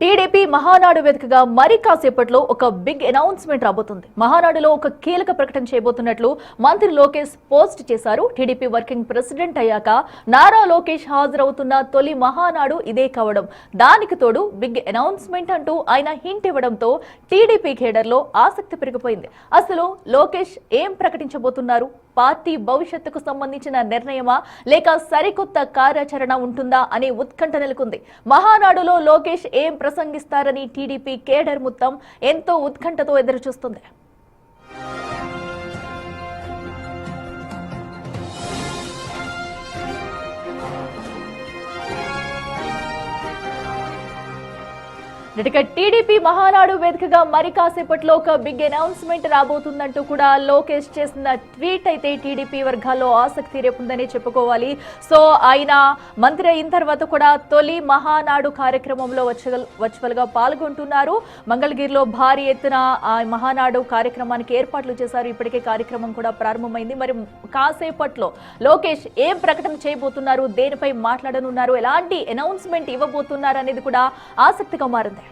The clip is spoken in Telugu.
టీడీపీ మహానాడు వేదికగా మరి కాసేపట్లో ఒక బిగ్ అనౌన్స్మెంట్ రాబోతుంది. మహానాడులో ఒక కీలక ప్రకటన చేయబోతున్నట్లు మంత్రి లోకేష్ పోస్ట్ చేశారు. టీడీపీ వర్కింగ్ ప్రెసిడెంట్ అయ్యాక నారా లోకేష్ హాజరవుతున్న తొలి మహానాడు ఇదే కావడం, దానికి తోడు బిగ్ అనౌన్స్మెంట్ అంటూ ఆయన హింట్ ఇవ్వడంతో టీడీపీ కేడర్లో ఆసక్తి పెరిగిపోయింది. అసలు లోకేష్ ఏం ప్రకటించబోతున్నారు? పార్టీ భవిష్యత్తుకు సంబంధించిన నిర్ణయమా లేక సరికొత్త కార్యాచరణ ఉంటుందా అనే ఉత్కంఠ నెలకొంది. మహానాడులో లోకేష్ ఏం ప్రసంగిస్తారని టీడీపీ కేడర్ మొత్తం ఎంతో ఉత్కంఠతో ఎదురుచూస్తుంది. టీడీపీ మహానాడు వేదికగా మరి కాసేపట్లో ఒక బిగ్ అనౌన్స్మెంట్ రాబోతుందంటూ కూడా లోకేష్ చేసిన ట్వీట్ అయితే టీడీపీ వర్గాల్లో ఆసక్తి రేపుందని చెప్పుకోవాలి. సో ఆయన మంత్రి అయిన తర్వాత కూడా తొలి మహానాడు కార్యక్రమంలో వర్చువల్ గా పాల్గొంటున్నారు. మంగళగిరిలో భారీ ఎత్తున ఆ మహానాడు కార్యక్రమానికి ఏర్పాట్లు చేశారు. ఇప్పటికే కార్యక్రమం కూడా ప్రారంభమైంది. మరి కాసేపట్లో లోకేష్ ఏం ప్రకటన చేయబోతున్నారు, దేనిపై మాట్లాడనున్నారు, ఎలాంటి అనౌన్స్మెంట్ ఇవ్వబోతున్నారు అనేది కూడా ఆసక్తిగా మారింది.